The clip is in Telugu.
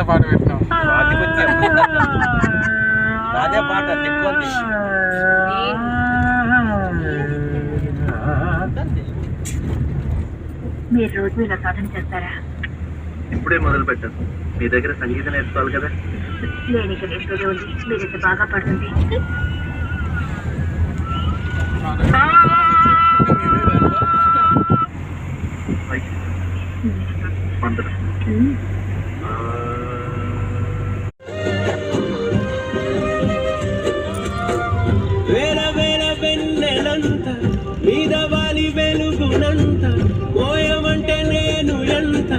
పాట పెట్టినావు. అదే పాట ఎక్కువంది. మీరు రోజు ఇలా సాధన చేస్తారా? ఇప్పుడే మొదలు పెట్టాను. మీ దగ్గర సంగీతం నేర్చుకోవాలి కదా. నేను ఇక నేర్చుకోదే ఉంది. మీరైతే బాగా పడుతుంది. వేల వేల వెన్నెలంత మీద వాలి వెలుగునంత మోయమంటే నేను ఎంత